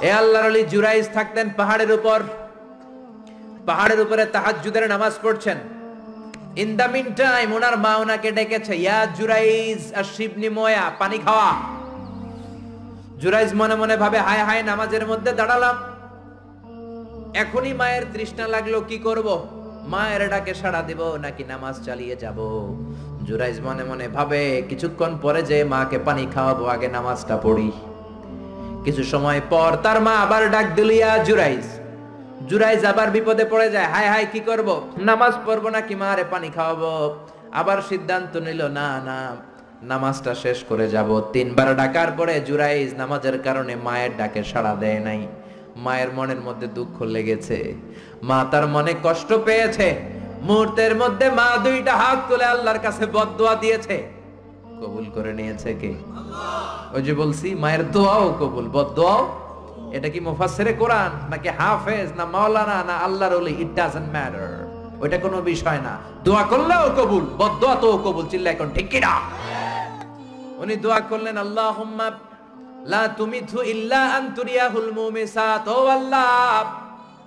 এ আল্লাহর ওলি জুরাইজ থাকতেন পাহাড়ের উপরে তাহাজ্জুদের নামাজ পড়ছেন। ইন দা মিন টাইম ওনার মা ওনাকে ডেকেছে, ইয়া জুরাইজ আশরিবনি ময়া, পানি খাওয়া। জুরাইজ মনে মনে ভাবে, হায় হায়, নামাজের মধ্যে দাঁড়ালাম, এখনই মায়ের তৃষ্ণা লাগলো, কি করব? মায়ের ডাকে সাড়া দিব নাকি নামাজ চালিয়ে যাব? জুরাইজ মনে মনে ভাবে, কিছুক্ষণ পরে যে মাকে পানি খাওয়াবো, আগে নামাজটা পড়ি। কিছু সময় পর তার মা আবার ডাক দিল, ইয়া জুরাইজ। জুরাইজ আবার বিপদে পড়ে যায়, হায় হায়, কি করব? নামাজ পড়বো নাকি মারে পানি খাওয়াবো? আবার সিদ্ধান্ত নিল, না না, নামাজটা শেষ করে যাব। 3 বার ডাকার পরে জুরাইজ নামাজের কারণে মায়ের ডাকে সাড়া দেয় নাই। মায়ের মনের মধ্যে দুঃখ লেগেছে, মা তার মনে কষ্ট পেয়েছে। মুহূর্তের মধ্যে মা 2টা হাত তুলে আল্লাহর কাছে বদদোয়া দিয়েছে। কবুল করে নিয়েছে কে? আল্লাহ। ওই যে বলছি, মায়ের দোয়াও কবুল, বদদোয়াও। এটা কি মুফাসসিরে কোরআন নাকি হাফেজ না মাওলানা না আল্লাহর ওলি, ইট ডাজন্ট ম্যাটার, ওইটা কোনো বিষয় না। দোয়া করলেও কবুল, বদদোয়া তো কবুল। চিল্লা এখন ঠিক কি না? উনি দোয়া করলেন, আল্লাহুম্মা লা তুমিথু ইল্লা আন তুরিয়াহুল মুমিসাত। ও আল্লাহ,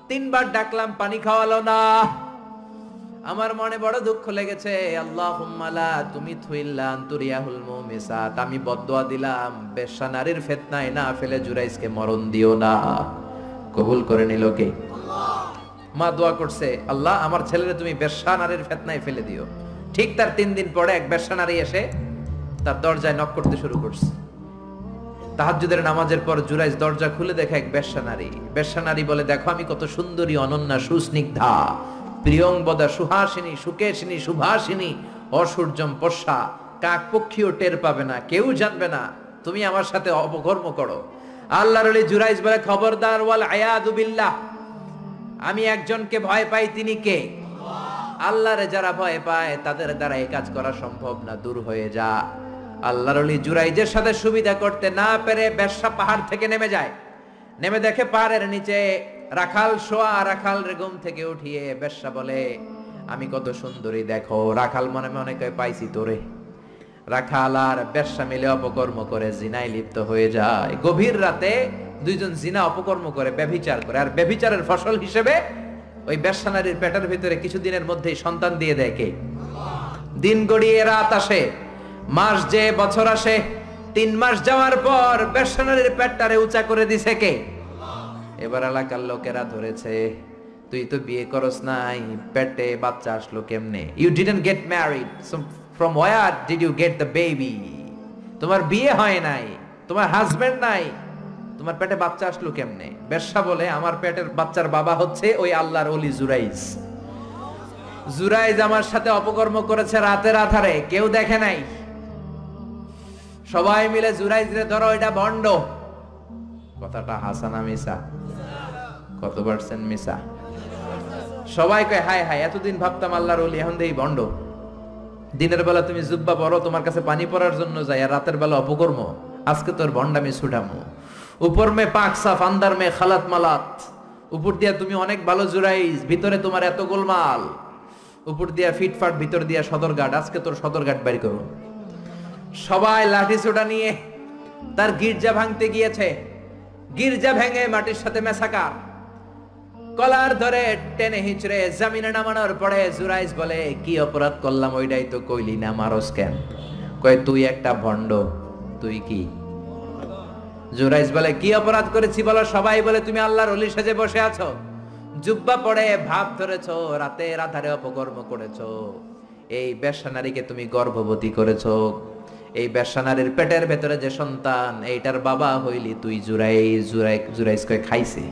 3 বার ডাকলাম, পানি খাওয়ালো না, আমার মনে বড় দুঃখ লেগেছে। আল্লাহুম্মা লা তুমিথু ইল্লা আন তুরিয়াহুল মুমিসাত, আমি বদদোয়া দিলাম, বেশ্যা নারীর ফিতনায় না ফেলে জুরাইজকে মরণ দিও না। কবুল করে নিল কে? আল্লাহ। মা দোয়া করছে, আল্লাহ আমার ছেলেরে তুমি বেশ্যা নারীর ফিতনায় ফেলে দিও। ঠিক তার 3 দিন পরে এক বেশ্যা নারী এসে তার দরজায় নক করতে শুরু করছে। তাহাজ্জুদের নামাজের পর জুরাইজ দরজা খুলে দেখে এক বেশ্যা নারী। বেশ্যা নারী বলে, দেখো আমি কত সুন্দরী, অনন্যা, সুস্নিগ্ধা, প্রিয়ংবদা, সুহাসিনী, সুকেশিনী, সুভাসিনী, অসূর্যম পশা, কাক পক্ষীও টের পাবে না, কেউ জানবে না তুমি আমার সাথে অপকর্ম করো। আল্লাহর ওলি জুরাইজ বলে, খবরদার, ওয়াল আয়াদু বিল্লাহ, আমি একজনকে ভয় পাই, তিনি কে? আল্লাহরে যারা ভয় পায় তাদের দ্বারা এই কাজ করা সম্ভব না, দূর হয়ে যা। আল্লাহর ওলি জুরাইজের সাথে সুবিধা করতে না পেরে বেশ্যা পাহাড় থেকে নেমে যায়। নেমে দেখে পাহাড়ের নিচে রাখাল শোয়া। রাখাল রে ঘুম থেকে উঠিয়ে বেশ্যা বলে, আমি কত সুন্দরী দেখো। রাখাল মনে মনে কয়, পাইছি তোরে। রাখাল আর বেশ্যা মিলে অপকর্ম করে জিনায় লিপ্ত হয়ে যায়। গভীর রাতে 2জন জিনা অপকর্ম করে, ব্যভিচার করে। আর ব্যভিচারের ফসল হিসেবে ওই বেশ্যা নারীর পেটের ভিতরে কিছুদিনের মধ্যেই সন্তান দিয়ে দেয় কে? দিন গড়িয়ে রাত আসে, মাস যে বছর আসে, 3 মাস যাওয়ার পর বেশ্যা নারীর পেটটারে উঁচা করে দিছে কে? এবার এলাকার লোকেরা ধরেছে, তুই তো বিয়ে করস নাই, পেটে বাচ্চা আসলো কেমনে? You didn't get married, so from where did you get the baby? তোমার বিয়ে হয় নাই, তোমার হাজবেন্ড নাই, তোমার পেটে বাচ্চা আসলো কেমনে? বেশ্যা বলে, আমার পেটের বাচ্চার বাবা হচ্ছে ওই আল্লাহর ওলি জুরাইজ। জুরাইজ আমার সাথে অপকর্ম করেছে রাতের আধারে, কেউ দেখে নাই। সবাই মিলে জুরাইজ রে ধরো, এটা ভণ্ড। কথাটা হাসানা মিসা? কত পার্সেন্ট মিসা? সবাই কয়, হায় হায়, এতদিন ভাবতাম আল্লাহর ওলি, এখন দেই ভণ্ড। দিনের বেলা তুমি জুব্বা পরো, তোমার কাছে পানি পড়ার জন্য যাই, আর রাতের বেলা অপকর্ম। আজকে তোর ভণ্ডামি ছুটামো। উপর মে পাক সাফ, আন্দার মে খালাত মালাত। উপর দিয়া তুমি অনেক ভালো জুরাইজ, ভিতরে তোমার এত গোলমাল। উপর দিয়া ফিটফাট, ভিতর দিয়া সদরঘাট। আজকে তোর সদরঘাট বের করো। সবাই লাঠি সোটা নিয়ে তার গির্জা ভাঙতে গিয়েছে। গির্জা ভেঙে মাটির সাথে মেসাকার। কলার ধরে টেনে হিচড়ে জমিনে নামানোর পরে জুরাইজ বলে, কি অপরাধ করলাম? ওইটাই তো কইলি না, মারস কেন? কয়, তুই একটা ভণ্ড। তুই কি? জুরাইজ বলে, কি অপরাধ করেছি বলো? সবাই বলে, তুমি আল্লাহর ওলি সেজে বসে আছো, জুব্বা পড়ে ভাব ধরেছো, রাতের আধারে অপকর্ম করেছো, এই বেশ্যা নারীকে তুমি গর্ভবতী করেছো, এই বেশ্যা নারীর পেটের ভেতরে যে সন্তান, এইটার বাবা হইলি তুই জুরাইজ। জুরাইজ কয়, খাইছে?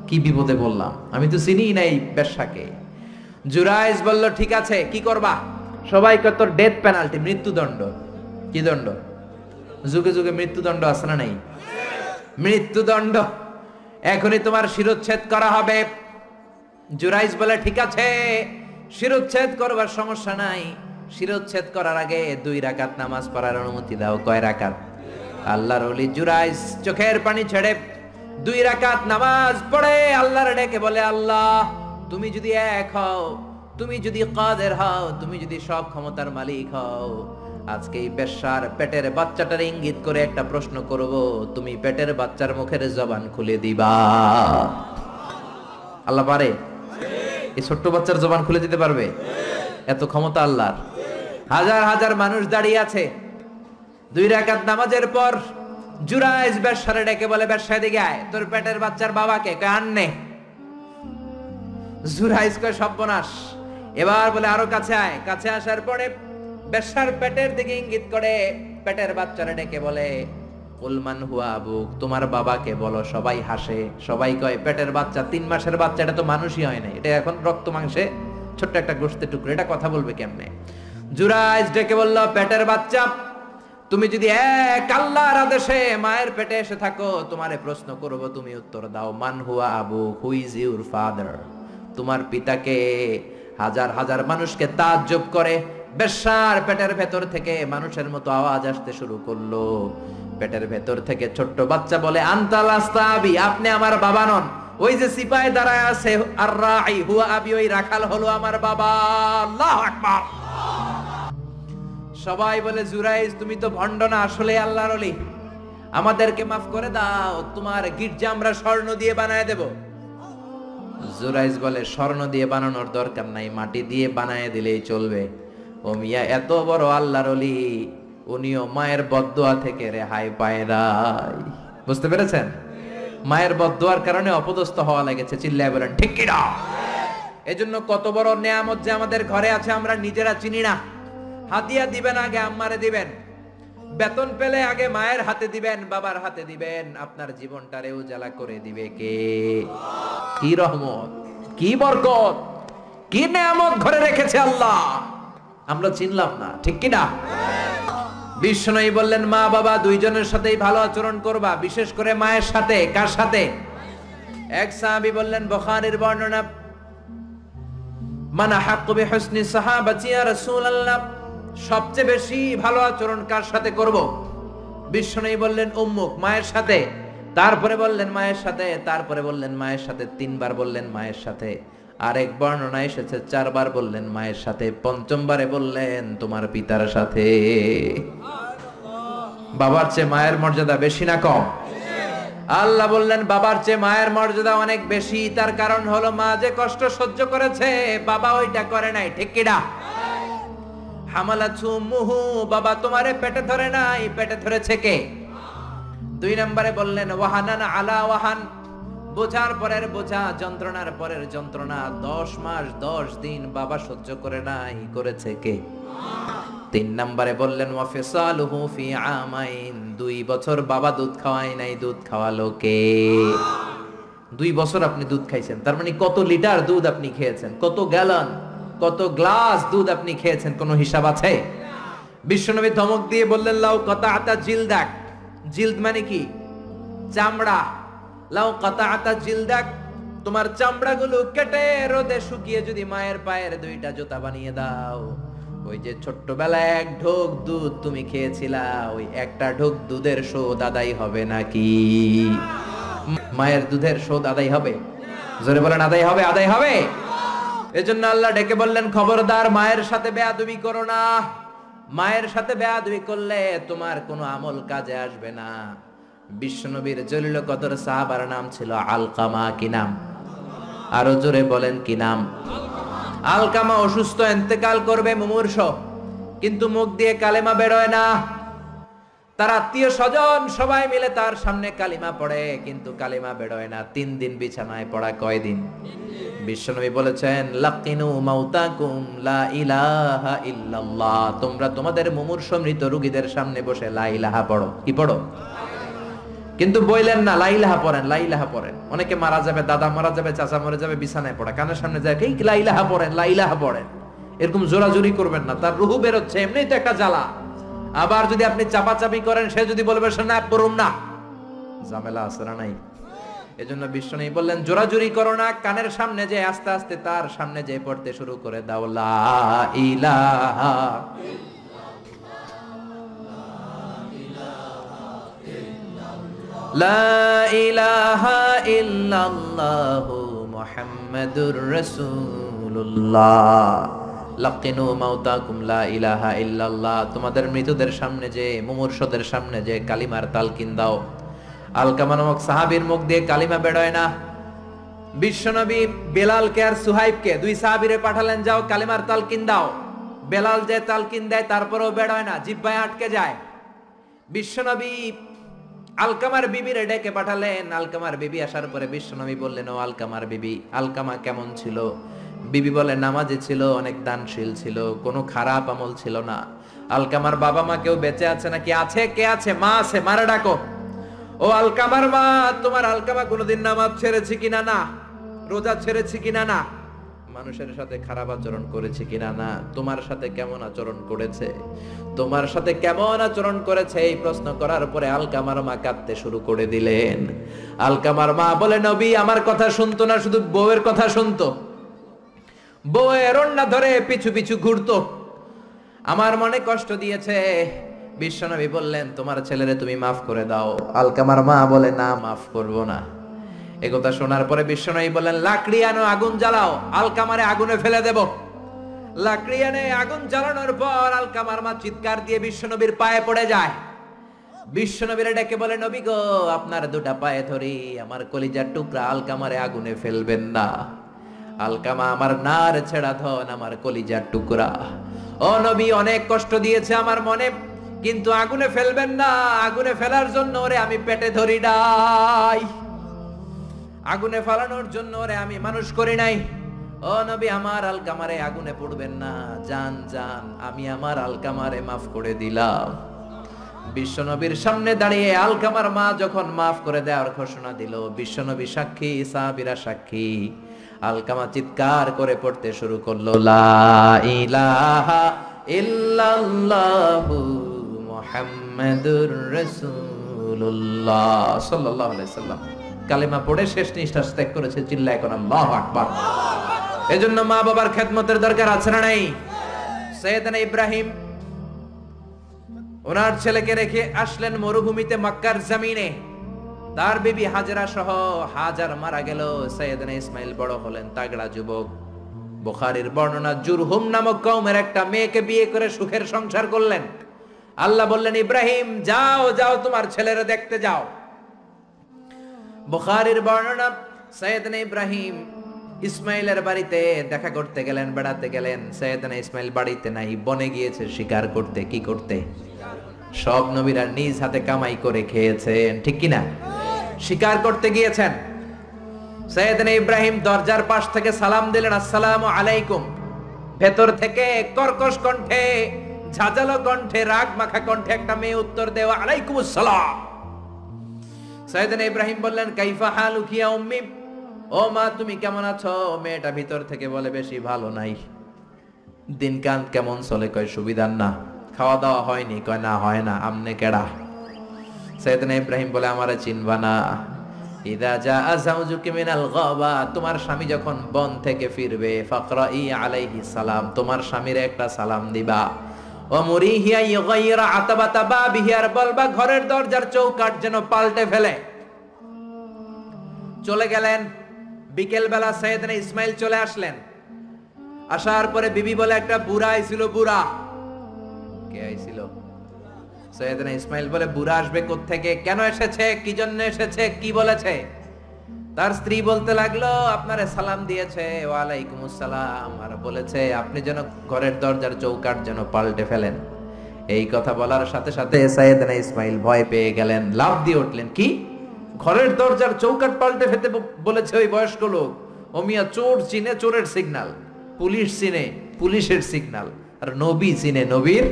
কি বিপদে বললাম, আমি তো চিনি নাই বেশ্যাকে। জুরাইজ বলল, ঠিক আছে, কি করবা? সবাই কয়, তোর ডেথ পেনাল্টি, মৃত্যুদণ্ড। কি দণ্ড? যুগে যুগে মৃত্যুদণ্ড আছে না নাই? মৃত্যুদণ্ড। এখনই তোমার শিরোচ্ছেদ করা হবে। জুরাইজ বলে, ঠিক আছে, শিরোচ্ছেদ করবার সমস্যা নাই। শিরোচ্ছেদ করার আগে 2 রাকাত নামাজ পড়ার অনুমতি দাও। কয় রাকাত? আল্লাহর ওলি জুরাইজ চোখের পানি ছেড়ে 2 রাকাত নামাজ পড়ে আল্লাহর ডেকে বলে, আল্লাহ তুমি যদি এক হও, তুমি যদি কাদের হও, তুমি যদি সব ক্ষমতার মালিক হও, আজকে এই বেশ্যার পেটের বাচ্চাটার ইঙ্গিত করে একটা প্রশ্ন করব, তুমি পেটের বাচ্চার মুখের জবান খুলে দিবা? আল্লাহ পারে? এই ছোট্ট বাচ্চার জবান খুলে দিতে পারবে? এত ক্ষমতা আল্লাহর। হাজার হাজার মানুষ দাঁড়িয়ে আছে। 2 রাকাত নামাজের পর জুরাইজ বেশ্যারে ডেকে বলে, বেশ্যা দিকে আয়, তোর পেটের বাচ্চার বাবাকে আননে। জুরাইজ কয় সর্বনাশ। এবার বলে আরো কাছে আয়। কাছে আসার পরে বেশ্যার পেটের দিকে ইঙ্গিত করে পেটের বাচ্চারে ডেকে বলে, উলমান হুয়া আবুক, তোমার বাবাকে বলো। সবাই হাসে, সবাই কয় পেটের বাচ্চা, 3 মাসের বাচ্চা, এটা তো মানুষই হয় না, এটা এখন রক্ত মাংসে ছোট্ট একটা গোশতের টুকরো, এটা কথা বলবে কেমনে? জুরাইজ ডেকে বলল, পেটের বাচ্চা, তুমি যদি এক আল্লাহর আদেশে মায়ের পেটে এসে থাকো, তোমারে প্রশ্ন করব, তুমি উত্তর দাও। মান হুয়া Abu, who is your father? তোমার পিতাকে? হাজার হাজার মানুষকে তাজ্জব করে বেশ্যার পেটের ভেতর থেকে মানুষের মতো আওয়াজ আসতে শুরু করলো। পেটের ভেতর থেকে ছোট্ট বাচ্চা বলে, আনতাল আস্তাবি, আপনি আমার বাবা নন। ওই যে সিপাহি দাঁড়ায় আছে, আর রাই হুয়া আবি, ওই রাখাল হলো আমার বাবা। আল্লাহু আকবার। সবাই বলে, জুরাইজ তুমি তো ভণ্ড না, আসলে আল্লাহর ওলি, আমাদেরকে মাফ করে দাও, তোমার গির্জা আমরা স্বর্ণ দিয়ে বানায় দেব। জুরাইজ বলে, স্বর্ণ দিয়ে বানানোর দরকার নাই, মাটি দিয়ে বানায় দিলেই চলবে। ও মিয়া, এত বড় আল্লাহর ওলি, উনিও মায়ের বদদোয়া থেকে রেহাই পায় নাই। বুঝতে পেরেছেন? মায়ের বদদোয়ার কারণে অপদস্থ হওয়া লেগেছে। চিল্লায় বলেন ঠিক কি না? এজন্য কত বড় নেয়ামত যে আমাদের ঘরে আছে আমরা নিজেরা চিনি না। হাদিয়া দিবেন আগে আম্মারে দিবেন, বেতন পেলে আগে মায়ের হাতে দিবেন, বাবার হাতে দিবেন, আপনার জীবনটারে উজালা করে দিবে কে? কি রহমত, কি বরকত, কি নেয়ামত ঘরে রেখেছে আল্লাহ, আমরা চিনলাম না। ঠিক কি না? বিশ্বনবী বললেন, মা বাবা দুইজনের সাথেই ভালো আচরণ করবা, বিশেষ করে মায়ের সাথে। কার সাথে? এক সাহাবী বললেন, বুখারীর বর্ণনা, মান আহাক্কু বিহুসনি সাহাবাতি ইয়া রাসূলুল্লাহ, সবচেয়ে বেশি ভালো আচরণ কার সাথে করব? বিশ্বনবী বললেন, উম্মুক, মায়ের সাথে। তারপরে বললেন মায়ের সাথে, তারপরে বললেন মায়ের সাথে, 3 বার বললেন মায়ের সাথে। আরেক বর্ণনা এসেছে 4 বার বললেন মায়ের সাথে, 5ম বারে বললেন তোমার পিতার সাথে। বাবার চেয়ে মায়ের মর্যাদা বেশি না কম? আল্লাহ বললেন বাবার চেয়ে মায়ের মর্যাদা অনেক বেশি। তার কারণ হলো, মা যে কষ্ট সহ্য করেছে বাবা ওইটা করে নাই। ঠিক কি না? হামালাতু উম্মুহু, বাবা তোমারে পেটে ধরে নাই, পেটে ধরেছে কে? 2 নম্বরে বললেন ওয়াহানান আলা ওয়াহান, বোঝার পরের বোঝা, যন্ত্রণার পরের যন্ত্রণা 10 মাস 10 দিন বাবা সহ্য করে নাই, করেছে কে? 3 নম্বরে বললেন ওয়াফিসালুহু ফি আমাইন, 2 বছর বাবা দুধ খাওয়ায় নাই, দুধ খাওয়ালো কে? 2 বছর আপনি দুধ খাইছেন, তার মানে কত লিটার দুধ আপনি খেয়েছেন, কত গ্যালন, কত গ্লাস দুধ আপনি খেয়েছেন, কোনো হিসাব আছে? বিশ্বনবী ধমক দিয়ে বললেন, লাউ কাতাআতা জিলদাক, জিলদ মানে কি? চামড়া। লাউ কাতাআতা জিলদাক, তোমার চামড়াগুলো কেটে রোদে শুকিয়ে যদি মায়ের পায়ের 2টা জুতা বানিয়ে দাও, ওই যে ছোট্টবেলায় 1 ঢোক দুধ তুমি খেয়েছিলা, ওই একটা ঢোক দুধের শোধ আদায় হবে নাকি? মায়ের দুধের শোধ আদায় হবে? জোরে বলেন আদায় হবে? আদায় হবে। এজন্য আল্লাহ ডেকে বললেন, খবরদার মায়ের সাথে বেয়াদবি করো না। মায়ের সাথে বেয়াদবি করলে তোমার কোনো আমল কাজে আসবে না। বিশ্বনবীর জলিল কদর সাহাবার নাম ছিল আলকামা। কি নাম? আরো জোরে বলেন কি নাম? আলকামা অসুস্থ, ইন্তেকাল করবে, মুমূর্ষ, কিন্তু মুখ দিয়ে কালেমা বেরোয় না। তার আত্মীয় স্বজন সবাই মিলে তার সামনে কালিমা পড়ে, কিন্তু কালিমা বেরোয় না। 3 দিন বিছানায় পড়া। কয় দিন? বিশ্বনবী বলেছেন, লাকিনু মাউতাকুম লা ইলাহা ইল্লাল্লাহ, তোমরা তোমাদের মুমূর্ষ মৃত রোগীদের সামনে বসে লা ইলাহা পড়ো। কি পড়ো? কিন্তু বললেন না লা ইলাহা পড়েন, লা ইলাহা পড়েন। অনেকে মারা যাবে, দাদা মারা যাবে, চাচা মরে যাবে, বিছানায় পড়া, কানের সামনে যায় এই লা ইলাহা পড়েন, লা ইলাহা পড়েন। এরকম জোরাজুরি করবেন না, তার রুহু বেরোচ্ছে, এমনিই তো একটা জ্বালা। আবার যদি আপনি চাপাচাপি করেন, সে যদি বলবে না পড়ুন না, ঝামেলা আছে না নাই? এজন্য বিশ্বনবী বললেন, জোরাজুরি করো না, কানের সামনে যে আস্তে আস্তে তার সামনে যে পড়তে শুরু করে দাও, লা ইলাহা লা ইলাহা ইল্লাল্লাহু মুহাম্মাদুর রাসূলুল্লাহ লাকিনু মাউতাকুম লা ইলাহা ইল্লাল্লাহ, তোমাদের মৃতদের সামনে যে, মুমূর্ষদের সামনে যে কালিমার তালকিন দাও। আলকামা নামক সাহাবীর মুখ দিয়ে কালিমা বেরোয় না। বিশ্বনবী বেলালকে আর সুহাইবকে, দুই সাহাবীরে পাঠালেন, যাও কালিমার তালকিন দাও। বেলাল যে তালকিন দেয় তারপরেও বেরোয় না, জিহ্বায় আটকে যায়। বিশ্বনবী আলকামার বিবিরে ডেকে পাঠালেন। আলকামার বিবি আসার পরে বিশ্বনবী বললেন, ও আলকামার বিবি, আলকামা কেমন ছিল? বিবি বলে, নামাজি ছিল, অনেক দানশীল ছিল, কোনো খারাপ আমল ছিল না। আলকামার বাবা মা কেউ বেঁচে আছে নাকি? আছে। কে আছে? মা আছে, মারা ডাকো। ও আলকামার মা, তোমার আলকামা কোনোদিন নামাজ ছেড়েছে কিনা? না। রোজা ছেড়েছে কিনা? না। মানুষের সাথে খারাপ আচরণ করেছে কিনা? না। তোমার সাথে কেমন আচরণ করেছে? তোমার সাথে কেমন আচরণ করেছে? এই প্রশ্ন করার পরে আলকামার মা কাঁদতে শুরু করে দিলেন। আলকামার মা বলে, নবী আমার কথা শুনতো না, শুধু বউয়ের কথা শুনতো। বউয়ের ওড়না ধরে পিছু পিছু ঘুরতো, আমার মনে কষ্ট দিয়েছে। বিশ্বনবী বললেন, তোমার ছেলেরে তুমি মাফ করে দাও। আলকামার মা বলে, না, মাফ করব না। একথা শোনার পরে বিশ্বনবী বললেন, লাকড়ি আনো, আগুন জ্বালাও, আলকামারে আগুনে ফেলে দেব। লাকড়ি এনে আগুন জ্বালানোর পর আলকামার মা চিৎকার দিয়ে বিশ্বনবীর পায়ে পড়ে যায়। বিশ্বনবীরে ডেকে বলে, নবী গো, আপনার দুটা পায়ে ধরি, আমার কলিজার টুকরা আলকামারে আগুনে ফেলবেন না। আলকামা আমার নার ছেড়া ধন, আমার কলিজার টুকরা। ও নবী, অনেক কষ্ট দিয়েছে আমার মনে, কিন্তু আগুনে ফেলবেন না। আগুনে ফেলার জন্য ওরে আমি পেটে ধরি নাই, আগুনে ফালানোর জন্য ওরে আমি মানুষ করি নাই। ও নবী, আমার আলকামারে আগুনে পড়বেন না, জান জান, আমি আমার আলকামারে মাফ করে দিলাম। বিশ্বনবীর সামনে দাঁড়িয়ে আলকামার মা যখন মাফ করে দেওয়ার ঘোষণা দিল, বিশ্বনবী সাক্ষী, সাহাবীরা সাক্ষী, আলকামা চিৎকার করে পড়তে শুরু করলো, লা ইলাহা ইল্লাল্লাহু মুহাম্মাদুর রাসূলুল্লাহ সাল্লাল্লাহু আলাইহি সাল্লাম। কালেমা পড়ে শেষ নিঃশ্বাস ত্যাগ করেছে। চিল্লায় কোন আল্লাহু আকবার। এজন্য মা বাবার খেদমতের দরকার আছে না নাই? সাইয়েদনা ইব্রাহিম ওনার ছেলেকে রেখে আসলেন মরুভূমিতে, মক্কার জমিনে। তার বিবি হাজরা সহ, হাজার মারা গেল। সাইয়েদনা ইসমাইল বড় হলেন, তাগড়া যুবক। বুখারীর বর্ণনা, জুরহুম নামক কওমের একটা মেয়েকে বিয়ে করে সুখের সংসার করলেন। আল্লাহ বললেন, ইব্রাহিম যাও যাও, তোমার ছেলেরা দেখতে যাও। বুখারীর বর্ণনা, সাইয়েদনা ইব্রাহিম ইসমাইলের বাড়িতে দেখা করতে গেলেন, বেড়াতে গেলেন। সাইয়েদনা ইসমাইল বাড়িতে নাই, বনে গিয়েছে শিকার করতে। কি করতে? সব নবীরা নিজ হাতে কামাই করে খেয়েছেন, ঠিক কিনা? শিকার করতে গিয়েছেন। সাইয়েদনা ইব্রাহিম দরজার পাশ থেকে সালাম দিলেন, আসসালামু আলাইকুম। ভেতর থেকে কর্কশ কণ্ঠে, ঝাঁঝালো কণ্ঠে, রাগ মাখা কণ্ঠে একটা মেয়ে উত্তর দেয়, আলাইকুমুস সালাম। সাইয়েদনা ইব্রাহিম বললেন, কাইফা হালুকি ইয়া উম্মি, ও মা তুমি কেমন আছো? মেয়েটা ভিতর থেকে বলে, বেশি ভালো নাই। দিনকাল কেমন চলে? কয় সুবিধার না। খাওয়া দাওয়া হয়নি? কয় না, হয় না। আমনে কেডা? সাইয়েদনা ইব্রাহিম বলে, আমারে চিনবা না? ইদা জাআ যাওজুকি মিনাল গাবা, তোমার স্বামী যখন বন থেকে ফিরবে, ফাকরাই আলাইহি সালাম, তোমার স্বামীর একটা সালাম দিবা। ও মুরিহিয়া ইগাইরা আতাবাতা বাবিহি, আর বলবা ঘরের দরজার চৌকাঠ যেন পাল্টে ফেলে। চলে গেলেন। বিকেল বেলা সাইয়েদনা ইসমাইল চলে আসলেন। আসার পরে বিবি বলে, একটা বুড়া আইছিল। বুড়া? কে আইছিল? সাইয়েদনা ইসমাইল বলে, বুড়া আসবে কোত্থেকে? কেন এসেছে? কি জন্য এসেছে? কি বলেছে? তার স্ত্রী বলতে লাগলো, আপনারে সালাম দিয়েছে, ওয়ালাইকুমুস সালাম, আর বলেছে আপনি যেন ঘরের দরজার চৌকাঠ যেন পাল্টে ফেলেন। এই কথা বলার সাথে সাথে সাইয়েদনা ইসমাইল ভয় পেয়ে গেলেন, লাফ দিয়ে উঠলেন। কি? ঘরের দরজার চৌকাঠ পাল্টে ফেলতে বলেছে ওই বয়স্ক লোক? ও মিয়া, চোর চিনে চোরের সিগন্যাল, পুলিশ চিনে পুলিশের সিগন্যাল, আর নবী চিনে নবীর।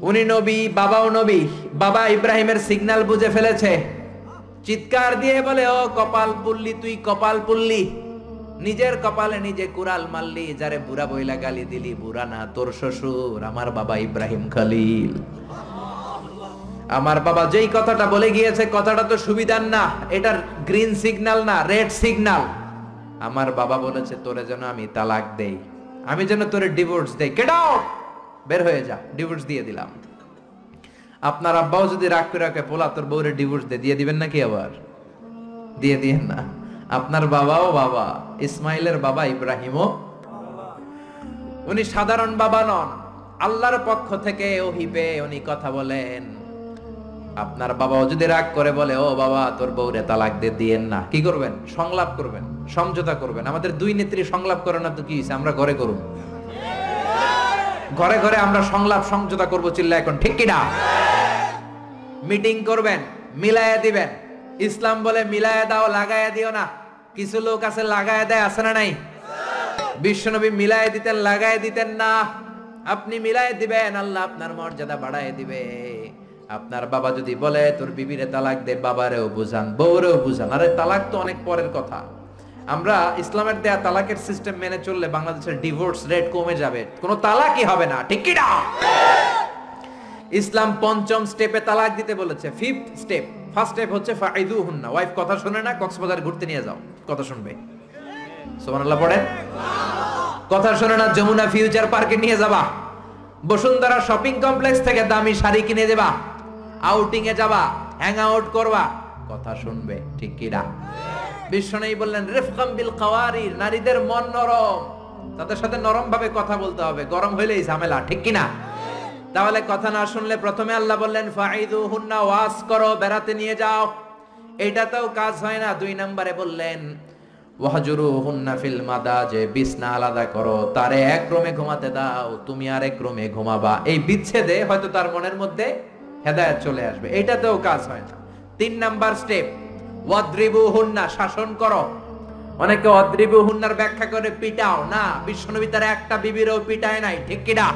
উনি নবী, বাবাও নবী। বাবা ইব্রাহিমের সিগন্যাল বুঝে ফেলেছে। চিৎকার দিয়ে বলে, ও কপাল পুল্লি, তুই কপাল পুল্লি, নিজের কপালে নিজে কুড়াল মারলি। যারে বুড়া বইলা গালি দিলি, বুড়া না, তোর শ্বশুর, আমার বাবা ইব্রাহিম খলিল। আমার বাবা যেই কথাটা বলে গিয়েছে, কথাটা তো সুবিধার না, এটার গ্রিন সিগন্যাল না, রেড সিগন্যাল। আমার বাবা বলেছে তোরে যেন আমি তালাক দেই, আমি যেন তোরে ডিভোর্স দেই। গেট আউট, বের হয়ে যা। ডিভোর্স দিয়ে দিলাম। আপনার আব্বাও যদি রাগ করে রাখে, পোলা তোর বউরে ডিভোর্স দিয়ে দিবেন নাকি? আবার দিয়ে দিয়েন না। আপনার বাবাও বাবা, ইসমাইলের বাবা ইব্রাহিমও উনি সাধারণ বাবা নন, আল্লাহর পক্ষ থেকে ওহী পেয়ে উনি কথা বলেন। আপনার বাবাও যদি রাগ করে বলে, ও বাবা তোর বউরে তালাক দিয়েন না, কি করবেন? সংলাপ করবেন, সমঝোতা করবেন। আমাদের দুই নেত্রী সংলাপ করে না তো কি হইছে? আমরা ঘরে করুন, ঘরে ঘরে আমরা সংলাপ সমঝোতা করবো, চিল্লা এখন ঠিক কিনা? মিটিং করবেন, মিলায়া দিবেন। ইসলাম বলে মিলায়া দাও, লাগায়া দিও না। কিছু লোক আছে লাগায়া দেয়, আছে না নাই? বিশ্বনবী মিলায়া দিতেন, লাগায়া দিতেন না। আপনি মিলায়া দিবেন, আল্লাহ আপনার মর্যাদা বাড়ায় দিবে। আপনার বাবা যদি বলে তোর বিবিরে তালাক দে, বাবারেও বুঝান, বউরেও বুঝান। আরে তালাক তো অনেক পরের কথা। আমরা ইসলামের দেয়া তালাকের সিস্টেম মেনে চললে বাংলাদেশের ডিভোর্স রেট কমে যাবে, কোনো তালাকই হবে না, ঠিক কি না? ইসলাম পঞ্চম স্টেপে তালাক দিতে বলেছে, ফিফথ স্টেপ। ফার্স্ট স্টেপ হচ্ছে ফাইদুহুন্না, ওয়াইফ কথা শুনে না, কক্সবাজার ঘুরতে নিয়ে যাও, কথা শুনবে। সুবহানাল্লাহ পড়েন। কথা শুনে না, যমুনা ফিউচার পার্কে নিয়ে যাবা, বসুন্ধরা শপিং কমপ্লেক্স থেকে দামি শাড়ি কিনে দেবা, আউটিং এ যাবা, হ্যাং আউট করবা, কথা শুনবে, ঠিক কি না? বিশ্বনবী বললেন রিফকাম বিল কাওয়ারির, নারীদের মন নরম, তাদের সাথে নরম ভাবে কথা বলতে হবে, গরম হইলেই ঝামেলা, ঠিক কি না? তাহলে কথা না শুনলে প্রথমে আল্লাহ বললেন ফাইদুহুন্না, ওয়াজ করো, বেড়াতে নিয়ে যাও, এটাতেও কাজ হয় না। 2 নম্বরে বললেন ওয়াহজুরুহুন্না ফিল মাদাজে, বিছনা আলাদা করো, তারে এক রুমে ঘুমাতে দাও, তুমি আরেক রুমে ঘুমাবা। এই বিচ্ছেদে হয়তো তার মনের মধ্যে হেদায়েত চলে আসবে, এটাতেও কাজ হয় না। 3 নাম্বার স্টেপ ওয়াদ্রিবুহুন্না, শাসন করো। অনেকে ওয়াদ্রিবুহুন্নার ব্যাখ্যা করে পিটাও না, বিশ্বনবী তার একটা বিবিরও পিটায় নাই, ঠিক কি না?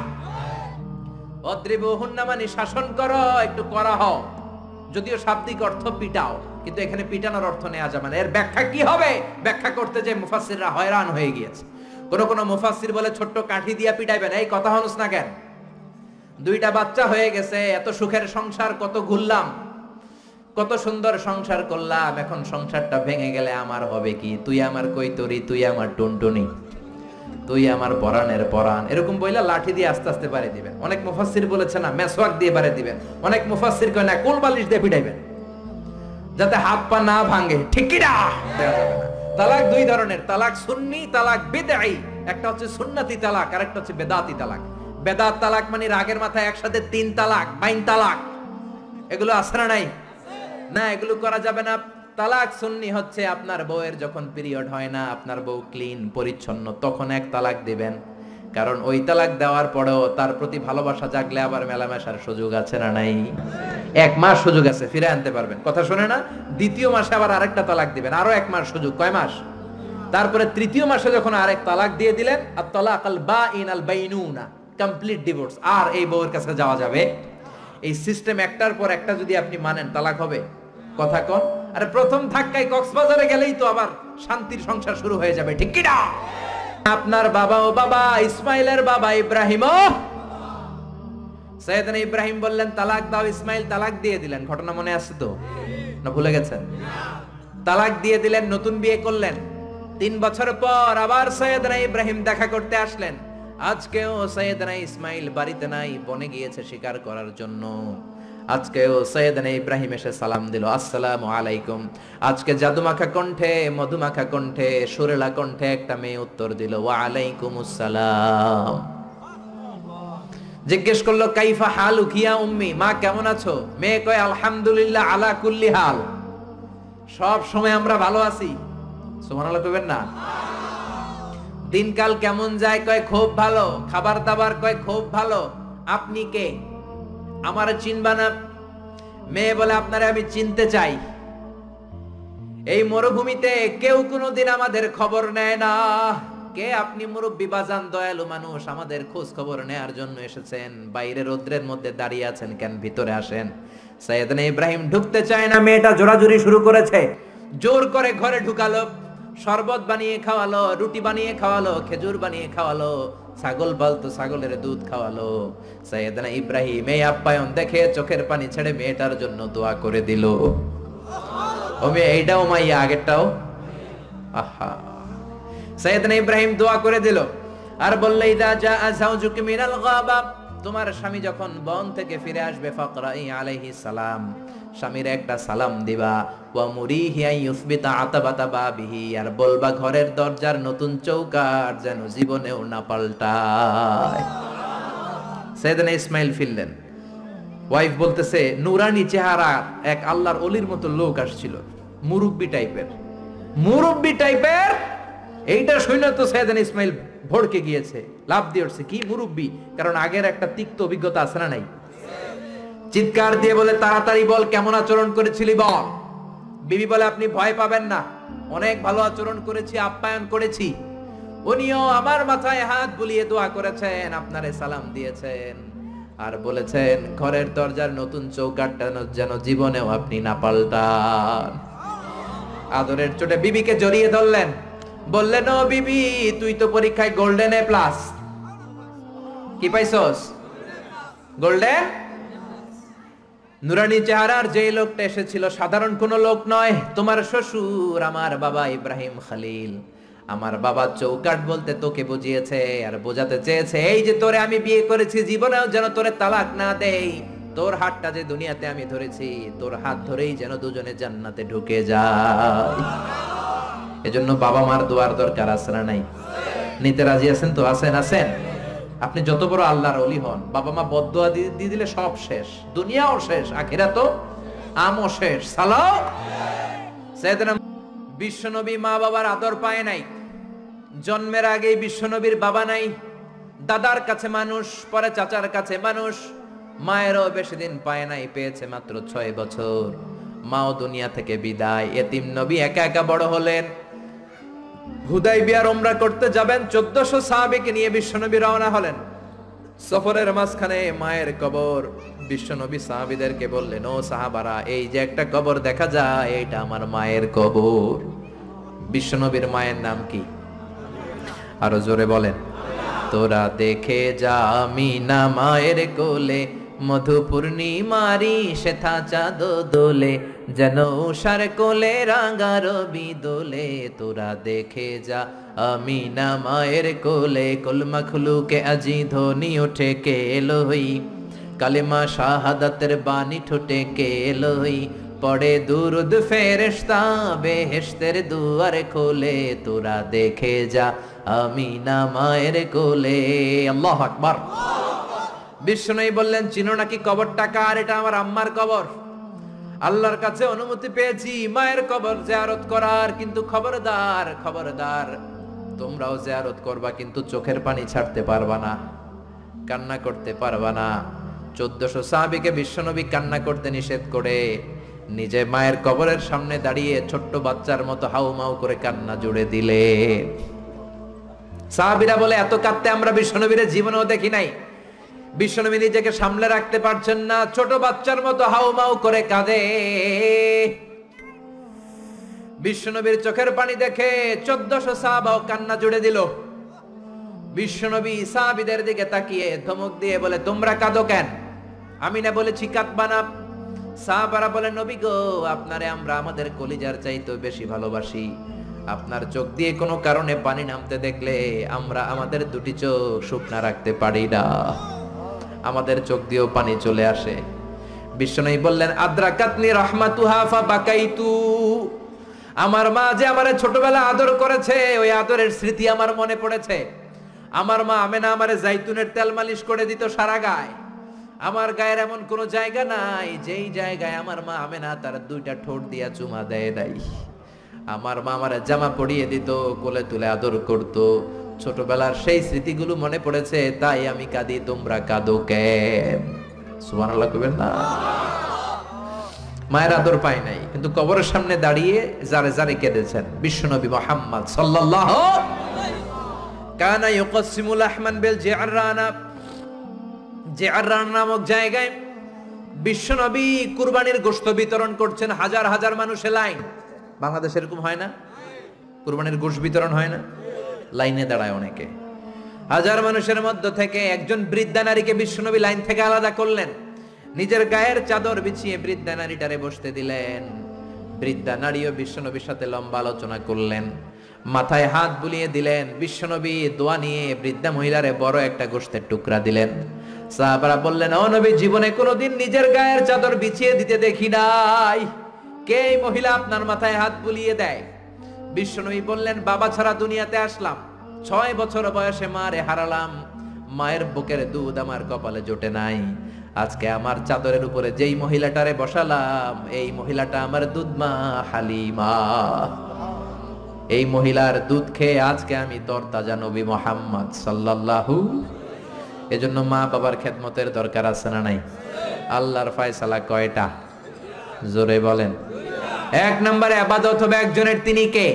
ওয়াদ্রিবুহুন্না মানে শাসন করো, একটু করা হও, যদিও শাব্দিক অর্থ পিটাও, কিন্তু এখানে পিটানোর অর্থ নেওয়া যাবে না। এর ব্যাখ্যা কি হবে? ব্যাখ্যা করতে যে মুফাসসিররা হয়রান হয়ে গিয়েছে। কোন মুফাসসির বলে ছোট্ট কাঠি দিয়া পিটাইবেন, এই কথা হনুস না কেন? 2টা বাচ্চা হয়ে গেছে, এত সুখের সংসার, কত ঘুরলাম, কত সুন্দর সংসার করলাম, এখন সংসারটা ভেঙে গেলে আমার হবে কি? তুই আমার কৈতরি, তুই আমার টুনটুনি, তুই আমার পরাণের পরাণ, এরকম বইলা লাঠি দিয়ে আস্তে আস্তে বাড়ি দিবেন। অনেক মুফাসসির বলেছে না মেসওয়াক দিয়ে বাড়ি দিবেন, অনেক মুফাসসির কয় না কোল বালিশ দিয়ে পিটাইবেন, যাতে হাত পা না ভাঙে, ঠিক কি না? তালাক 2 ধরনের, তালাক সুন্নি, তালাক বিদঈ। একটা হচ্ছে সুন্নতি তালাক, আর একটা হচ্ছে বেদাতি তালাক। বেদাত তালাক মানে রাগের মাথায় একসাথে 3 তালাক, বাইন তালাক, এগুলো আছে না নাই? না, এগুলো করা যাবে না। তালাক সুন্নি হচ্ছে আপনার বউয়ের যখন পিরিয়ড হয় না, আপনার বউ ক্লিন পরিচ্ছন্ন, তখন এক তালাক দিবেন। কারণ ওই তালাক দেওয়ার পরেও তার প্রতি ভালোবাসা জাগলে আবার মেলামেশার সুযোগ আছে না নাই? 1 মাস সুযোগ আছে, ফিরে আনতে পারবেন, কথা শুনে না? 2য় মাসে আবার আরেকটা তালাক দিবেন, আরো 1 মাস সুযোগ, কয় মাস? তারপরে 3য় মাসে যখন আরেক তালাক দিয়ে দিলেন, আত তালাকাল বাইন আল বাইনুনা, কমপ্লিট ডিভোর্স, আর এই বউয়ের কাছে যাওয়া যাবে। এই সিস্টেম একটার পর একটা যদি আপনি মানেন, তালাক হবে, কথা কোন? আরে প্রথম ধাক্কায় কক্সবাজারে গেলেই তো আবার শান্তির সংসার শুরু হয়ে যাবে, ঠিক কি না? আপনার বাবা ও বাবা ইসমাইলের বাবা ইব্রাহিম, সাইয়েদনা ইব্রাহিম বললেন তালাক দাও, ইসমাইল তালাক দিয়ে দিলেন। ঘটনা মনে আছে তো, না ভুলে গেছেন? তালাক দিয়ে দিলেন, নতুন বিয়ে করলেন। 3 বছর পর আবার সাইয়েদনা ইব্রাহিম দেখা করতে আসলেন। আজকেও সাইয়েদনা ইসমাইল বাড়িতে নাই, বনে গিয়েছে শিকার করার জন্য। আজকেও সাইয়েদনা ইব্রাহিম এসে সালাম দিল, আসসালামু আলাইকুম। আজকে জাদুমাখা কণ্ঠে, মধুমাখা কণ্ঠে, সুরেলা কণ্ঠে একটা মেয়ে উত্তর দিল, ওয়া আলাইকুমুস সালাম। জিজ্ঞেস করলো কাইফা হালুক ইয়া উম্মি, মা কেমন আছো? মেয়ে কয় আলহামদুলিল্লাহ আলা কুল্লি হাল, সব সময় আমরা ভালো আছি। সুবহানাল্লাহ কইবেন না? দিনকাল কেমন যায়? কয় খুব ভালো। খাবার দাবার? কয় খুব ভালো। আপনি কে? আমারে চিনবা না? মেয়ে বলে আপনারে আমি চিনতে চাই। এই মরুভূমিতে কেউ কোনোদিন আমাদের খবর নেয় না। কে আপনি? মুরব্বি বাজান, দয়ালু মানুষ, আমাদের খোঁজ খবর নেয়ার জন্য এসেছেন। বাইরে রোদ্রের মধ্যে দাঁড়িয়ে আছেন কেন? ভিতরে আসেন। সাইয়েদনা ইব্রাহিম ঢুকতে চায় না, মেয়েটা জোরাজুরি শুরু করেছে। জোর করে ঘরে ঢুকালো, শরবত বানিয়ে খাওয়ালো, রুটি বানিয়ে খাওয়ালো, খেজুর বানিয়ে খাওয়ালো, ছাগল পালতো ছাগলের দুধ খাওয়ালো। সাইয়েদনা ইব্রাহিম এই আপ্যায়ন দেখে চোখের পানি ছেড়ে মেয়েটার জন্য দোয়া করে দিল। ও মেয়ে, এইটাও মাইয়া, আগেরটাও। আহা, সাইয়েদনা ইব্রাহিম দোয়া করে দিল আর বললে ইদা জাআ যাওজুকি মিনাল গাবা তোমার স্বামী যখন বন থেকে ফিরে আসবে ফাকরাই আলাইহিস সালাম, স্বামীর একটা সালাম দিবা। ওয়া মুরিহি আইয়ুসবিতা আতাবাতা বাবিহি, আর বলবা ঘরের দরজার নতুন চৌকাঠ যেন জীবনেও না পাল্টায়। সাইয়েদনা ইসমাইল ফিরলেন, ওয়াইফ বলতেছে নুরানি চেহারা এক আল্লাহর ওলির মতো লোক আসছিল, মুরব্বি টাইপের। এইটা শুনে তো সাইয়েদনা ইসমাইল ভড়কে গিয়েছে, লাভ দিয়ে উঠছে, কি মুরব্বি? কারণ আগের একটা তিক্ত অভিজ্ঞতা আছে না নাই? চিৎকার দিয়ে বলে তাড়াতাড়ি বল কেমন আচরণ করেছিলি বল। বিবি বলে আপনি ভয় পাবেন না, অনেক ভালো আচরণ করেছি, আপ্যায়ন করেছি। উনিও আমার মাথায় হাত বুলিয়ে দোয়া করেছেন, আপনারে সালাম দিয়েছেন, আর বলেছেন ঘরের দরজার নতুন চৌকাঠটা যেন জীবনেও আপনি না পাল্টান। আদরের চোটে বিবিকে জড়িয়ে ধরলেন, বললেন ও বিবি তুই তো পরীক্ষায় গোল্ডেন এ প্লাস, কি পাইছস? গোল্ডেন। নুরানি চেহারার যে লোকটা এসেছিল সাধারণ কোন লোক নয়, তোমার শ্বশুর আমার বাবা ইব্রাহিম খলিল। আমার বাবা চৌকাঠ বলতে তোকে বুঝিয়েছে আর বোঝাতে চেয়েছে এই যে তোরে আমি বিয়ে করেছি, জীবনেও যেন তোরে তালাক না দেই, তোর হাতটা যে দুনিয়াতে আমি ধরেছি, তোর হাত ধরেই যেন দুজনে জান্নাতে ঢুকে যায়। এজন্য বাবা মার দোয়ার দরকার আছে না নাই? নিতে রাজি আছেন তো? আছেন। আপনি যত বড় আল্লাহর ওলি হন, বাবা মা বদদোয়া দিয়ে দিলে সব শেষ, দুনিয়াও শেষ, আখিরাতও আমও শেষ। সালাম। সাইয়েদনা বিশ্বনবী মা বাবার আদর পায় নাই, জন্মের আগেই বিশ্বনবীর বাবা নাই, দাদার কাছে মানুষ, পরে চাচার কাছে মানুষ, মায়েরও বেশি দিন পায় নাই, পেয়েছে মাত্র 6 বছর। মাও দুনিয়া থেকে বিদায়, এতিম নবী একা একা বড় হলেন। হুদাইবিয়ার উমরা করতে যাবেন, 1400 সাহাবীকে নিয়ে বিশ্বনবী রওনা হলেন। সফরের মাঝখানে মায়ের কবর। বিশ্বনবী সাহাবীদেরকে বললেন, ও সাহাবারা, এই যে একটা কবর দেখা যায়, এটা আমার মায়ের কবর। বিশ্বনবীর মায়ের নাম কি? আরো জোরে বলেন। তোরা দেখে যা আমিনা মায়ের কোলে, মধু পূর্ণিমারি সেথা চাঁদ দোলে, যেন উষার কোলে রাঙা রবি দোলে। তোরা দেখে যা আমিনা মায়ের কোলে, কলমা খুলুকে আজি ধ্বনি ওঠে কে এলোই, কালেমা শাহাদাতের বাণী ঠোঁটে কে এলোই, পড়ে দুরুদ ফেরেশতা বেহেশতের দুয়ার খোলে। তোরা দেখে যা আমিনা মায়ের কোলে। আল্লাহু আকবার। বিষ্ণুই বললেন, চিনো নাকি কবরটা কার? এটা আমার আম্মার কবর। আল্লাহর কাছে অনুমতি পেয়েছি মায়ের কবর জিয়ারত করার, কিন্তু খবরদার তোমরাও জিয়ারত করবা, কিন্তু চোখের পানি ছাড়তে পারবা না, কান্না করতে পারবা না। 1400 সাহাবীকে বিশ্বনবী কান্না করতে নিষেধ করে নিজে মায়ের কবরের সামনে দাঁড়িয়ে ছোট্ট বাচ্চার মতো হাউমাউ করে কান্না জুড়ে দিলে। সাহাবীরা বলে, এত কাঁদতে আমরা বিশ্বনবীর জীবনেও দেখি নাই। বিশ্বনবী নিজেকে সামলে রাখতে পারছেন না, ছোট বাচ্চার মতো হাউমাউ করে কাঁদে। বিশ্বনবীর চোখের পানি দেখে 1400 সাহাবাও কান্না জুড়ে দিল। বিশ্বনবী সাহাবীদের দিকে তাকিয়ে ধমক দিয়ে বলে, তোমরা কাঁদো কেন? আমি না বলেছি কাঁদবা না? সাহাবারা বলে, নবী গো, আপনারে আমরা আমাদের কলিজার চাইতে বেশি ভালোবাসি। আপনার চোখ দিয়ে কোনো কারণে পানি নামতে দেখলে আমরা আমাদের দুটি চোখ শুকনা রাখতে পারি না, আমাদের চোখ দিয়েও পানি চলে আসে। বিশ্বনবী বললেন, আদ্রাকাতনি রাহমাতুহা ফাবাকাইতু। আমার মা যে আমারে ছোটবেলা আদর করেছে, ওই আদরের স্মৃতি আমার মনে পড়েছে। আমার মা আমেনা আমারে জাইতুনের তেল মালিশ করে দিত সারা গায়ে। আমার গায়ের এমন কোন জায়গা নাই যেই জায়গায় আমার মা আমেনা তার 2টা ঠোঁট দিয়া চুমা দেয় নাই। আমার মা আমারে জামা পরিয়ে দিত, কোলে তুলে আদর করত। ছোটবেলার সেই স্মৃতিগুলো মনে পড়েছে, তাই আমি কাঁদি। তোমরা কাঁদো কেন? সুবহানাল্লাহ কইবেন না? মায়ের আদর পায় নাই, কিন্তু কবরের সামনে দাঁড়িয়ে জারে জারে কেঁদেছেন বিশ্বনবী মুহাম্মদ সাল্লাল্লাহু কানা ইউকাসিমুল আহমান বিল জিআরানা। জিআরান নামক জায়গায় বিশ্বনবী কুরবানির গোশত বিতরণ করছেন। হাজার হাজার মানুষের লাইন। বাংলাদেশে এরকম হয় না? কুরবানির গোশত বিতরণ হয় না? লাইনে দাঁড়ায় অনেকে। হাজার মানুষের মধ্য থেকে একজন বৃদ্ধা নারীকে বিশ্বনবী লাইন থেকে আলাদা করলেন, নিজের গায়ের চাদর বিছিয়ে বৃদ্ধা নারীটারে বসতে দিলেন। বৃদ্ধা নারীও বিশ্বনবীর সাথে লম্বা আলোচনা করলেন, মাথায় হাত বুলিয়ে দিলেন। বিশ্বনবী দোয়া নিয়ে বৃদ্ধা মহিলারে বড় একটা গোশতের টুকরা দিলেন। সাহাবারা বললেন, ও নবী, জীবনে কোনোদিন নিজের গায়ের চাদর বিছিয়ে দিতে দেখি নাই, কে এই মহিলা আপনার মাথায় হাত বুলিয়ে দেয়? বিশ্বনবী বললেন, বাবা ছাড়া দুনিয়াতে আসলাম, 6 বছর বয়সে মারে হারালাম, মায়ের বুকের দুধ আমার কপালে জোটে নাই, আজকে আমার চাদরের উপরে যেই মহিলাটারে বসালাম, এই মহিলাটা আমার দুধ মা হালিমা। এই মহিলার দুধ খেয়ে আজকে আমি তরতাজা নবী মুহাম্মদ সাল্লাল্লাহু। এজন্য মা বাবার খেদমতের দরকার আছে না নাই? আল্লাহর ফয়সালা কয়টা? জোরে বলেন। 1 নম্বরে ইবাদত হবে একজনের, তিনি কে?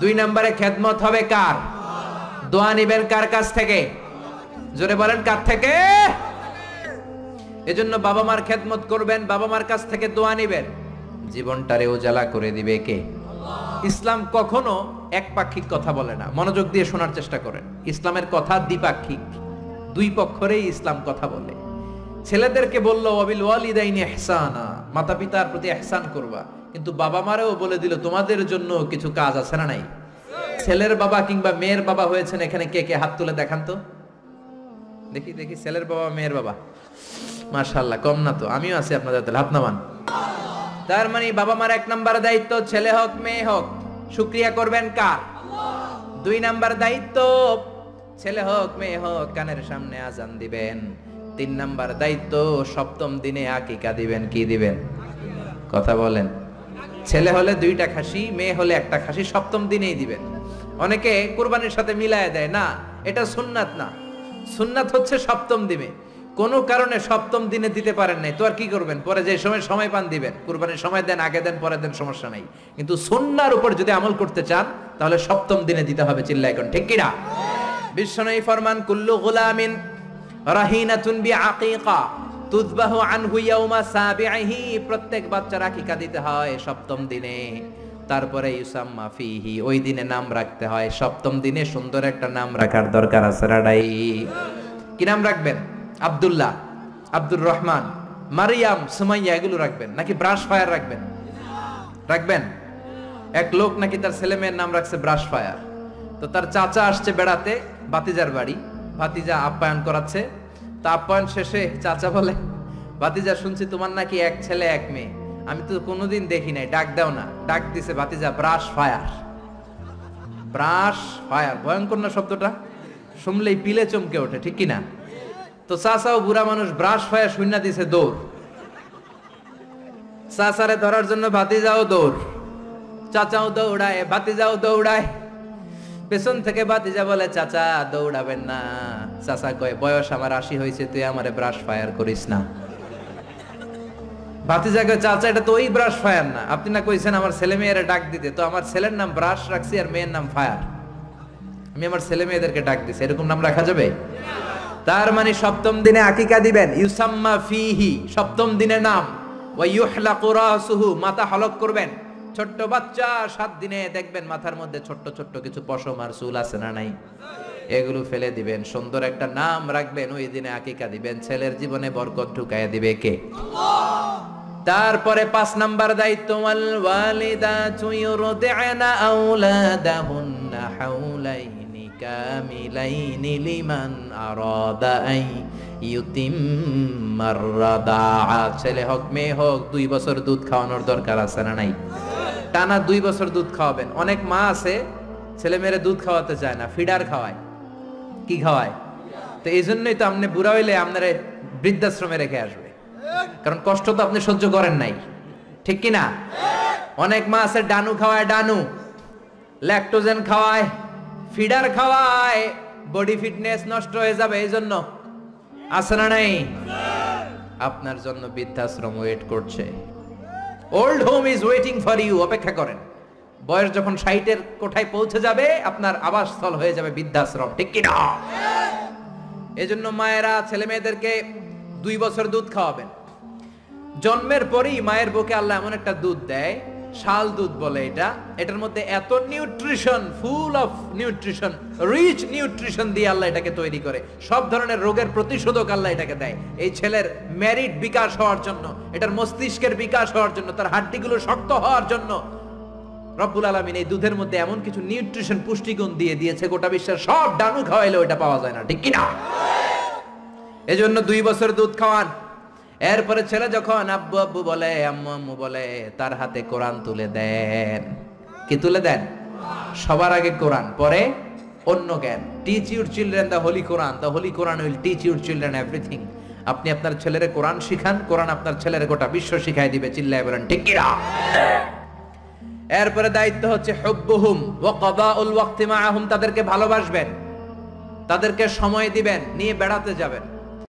2 নম্বরে খেদমত হবে কার? দোয়া নিবেন কার কাছ থেকে? জোরে বলেন, কার থেকে? এজন্য বাবা মার খেদমত করবেন, বাবা মার কাছ থেকে দোয়া নিবেন, জীবনটারে উজালা করে দিবে কে? ইসলাম কখনো একপাক্ষিক কথা বলে না, মনোযোগ দিয়ে শোনার চেষ্টা করেন। ইসলামের কথা দ্বিপাক্ষিক, দুই পক্ষেরই ইসলাম কথা বলে। ছেলেদেরকে বললো ওয়াবিল ওয়ালিদাইনি ইহসানা, মাতা পিতার প্রতি ইহসান করবা, কিন্তু বাবা মারেও বলে দিল তোমাদের জন্য কিছু কাজ আছে না নাই? ছেলের বাবা কিংবা মেয়ের বাবা হয়েছেন এখানে কে কে? হাত তুলে দেখান তো দেখি দেখি। ছেলের বাবা, মেয়ের বাবা, মাশাআল্লাহ, কম না তো? আমিও আছি আপনাদের তাহলে, হাত নামান। তার মানে বাবা মার 1 নাম্বার দায়িত্ব, ছেলে হোক মেয়ে হোক, শুকরিয়া করবেন কার? 2 নাম্বার দায়িত্ব, ছেলে হোক মেয়ে হোক, কানের সামনে আজান দিবেন। 3 নাম্বার দায়িত্ব, সপ্তম দিনে আকিকা দিবেন। কি দিবেন? কথা বলেন। ছেলে হলে 2টা খাসি, মেয়ে হলে 1টা খাসি, সপ্তম দিনেই দিবেন। অনেকে কুরবানির সাথে মিলায় দেয়, না, এটা সুন্নাত না। সুন্নাত হচ্ছে সপ্তম দিনে। কোন কারণে সপ্তম দিনে দিতে পারেন নাই, তো আর কি করবেন? পরে যে সময় পান দিবেন। কুরবানির সময় দেন, আগে দেন, পরে দেন, সমস্যা নাই। কিন্তু সুন্নাহর উপর যদি আমল করতে চান তাহলে সপ্তম দিনে দিতে হবে। চিল্লায় কোন ঠিক কিনা? বিশ্বনবী ফরমান, কুল্লু গুলামিন রাহিনাতুন বিআকিকা তুযবাহু আনহু ইয়াউমা সাবিহি, প্রত্যেক বাচ্চার আকিকা দিতে হয় সপ্তম দিনে। তারপরে ইউসাম্মা ফিহি, ওই দিনে নাম রাখতে হয়। সপ্তম দিনে সুন্দর একটা নাম রাখার দরকার আছে রাডাই। কি নাম রাখবেন? আব্দুল্লাহ, আব্দুর রহমান, মারিয়াম, সুমাইয়া, এগুলো রাখবেন নাকি ব্রাশ ফায়ার রাখবেন? রাখবেন। এক লোক নাকি তার ছেলে মেয়ের নাম রাখছে ব্রাশ ফায়ার। তো তার চাচা আসছে বেড়াতে ভাতিজার বাড়ি, ভাতিজা আপ্যায়ন করাচ্ছে। তা আপ্যায়ন শেষে চাচা বলে, ভাতিজা, শুনছি তোমার নাকি 1 ছেলে 1 মেয়ে, আমি তো কোনোদিন দেখি নাই, ডাক দাও না। ডাক দিছে ভাতিজা, ব্রাশ ফায়ার। ব্রাশ ফায়ার, ভয়ঙ্কর না শব্দটা? শুনলেই পিলে চমকে ওঠে, ঠিক কিনা? তো চাচাও বুড়া মানুষ, ব্রাশ ফায়ার শুননা দিছে দৌড়। চাচারে ধরার জন্য ভাতিজাও দৌড়, চাচাও দৌড়ায়, ভাতিজাও দৌড়ায়। পেছন থেকে ভাতিজা বলে, চাচা দৌড়াবেন না। চাচা কয়, বয়স আমার 80 হয়েছে, তুই আমারে ব্রাশ ফায়ার করিস না। ভাতিজা কয়, চাচা এটা তো ওই ব্রাশ ফায়ার না, আপনি না কইছেন আমার ছেলে মেয়েরা ডাক দিতে, তো আমার ছেলের নাম ব্রাশ রাখছি আর মেয়ের নাম ফায়ার, আমি আমার ছেলে মেয়েদেরকে ডাক দিছি, এরকম নাম রাখা যাবে? তার মানে সপ্তম দিনে আকিকা দিবেন, ইউসাম্মা ফিহি, সপ্তম দিনে নাম। ওয়া ইউহলাকু রাসুহু, মাথা হলক করবেন। ছোট্ট বাচ্চা 7 দিনে দেখবেন মাথার মধ্যে ছোট্ট ছোট্ট কিছু পশম আর চুল আছে না নাই, এগুলো ফেলে দিবেন, সুন্দর একটা নাম রাখবেন, ওই দিনে আকিকা দিবেন। ছেলের জীবনে বরকত ঢুকাইয়া দিবে কে? আল্লাহ। তারপরে 5 নাম্বার দায়িত্ব, ওয়াল ওয়ালিদাতু ইউরদি'না আওলাদাহুন্না হাওলাইনি কামিলাইনি লিমান আরাদা আই ইউতিম্মার রাদাআ। ছেলে হোক মেয়ে হোক 2 বছর দুধ খাওয়ানোর দরকার আছে না নাই? টানা 2 বছর দুধ খাওয়াবেন। অনেক মা আছে ছেলে মেয়েরে দুধ খাওয়াতে চায় না, ফিডার খাওয়ায়। কি খাওয়ায়? তো এই জন্যই তো আপনি বুড়া হইলে আপনারা বৃদ্ধাশ্রমে রেখে আসবে, কারণ কষ্ট তো আপনি সহ্য করেন নাই, ঠিক কিনা? অনেক মা আছে ডানু খাওয়ায়, ডানু ল্যাকটোজেন খাওয়ায়, ফিডার খাওয়ায়, বডি ফিটনেস নষ্ট হয়ে যাবে, এই জন্য আছে না নাই? আপনার জন্য বৃদ্ধাশ্রম ওয়েট করছে, old home is waiting for you. অপেক্ষা করেন, বয়স যখন 60-এর কোঠায় পৌঁছে যাবে আপনার আবাসস্থল হয়ে যাবে বৃদ্ধাশ্রম, ঠিক কিনা? এজন্য মায়েরা ছেলে মেয়েদেরকে 2 বছর দুধ খাওয়াবেন। জন্মের পরেই মায়ের বুকে আল্লাহ এমন একটা দুধ দেয়, শাল দুধ বলে এটা, এটার মধ্যে এত nutrition, full of nutrition, rich nutrition দিয়ে আল্লাহ এটাকে তৈরি করে। সব ধরনের রোগের প্রতিষেধক আল্লাহ এটাকে দেয় এই ছেলের মেরিট বিকাশ হওয়ার জন্য, এটার মস্তিষ্কের বিকাশ হওয়ার জন্য, তার হাড্ডিগুলো শক্ত হওয়ার জন্য। রব্বুল আলামিন এই দুধের মধ্যে এমন কিছু নিউট্রিশন, পুষ্টিগুণ দিয়ে দিয়েছে, গোটা বিশ্বের সব ডানু খাওয়াইলেও এটা পাওয়া যায় না, ঠিক কিনা? এজন্য 2 বছর দুধ খাওয়ান। এরপরে ছেলে যখন আব্বু আব্বু বলে, আম্মু আম্মু বলে, তার হাতে কোরআন তুলে দেন। কি তুলে দেন? সবার আগে কোরআন, পরে অন্য জ্ঞান। Teach your children the Holi Quran, the Holi Quran will teach your children everything. আপনি আপনার ছেলেরে কোরআন শিখান, কোরআন আপনার ছেলের গোটা বিশ্ব শিখাই দিবে। চিল্লায় বলেন ঠিক কি না? এরপরে দায়িত্ব হচ্ছে হুব্বুহুম ওয়া কাদাউল ওয়াক্তি মাআহুম, তাদেরকে ভালোবাসবেন, তাদেরকে সময় দিবেন, নিয়ে বেড়াতে যাবেন।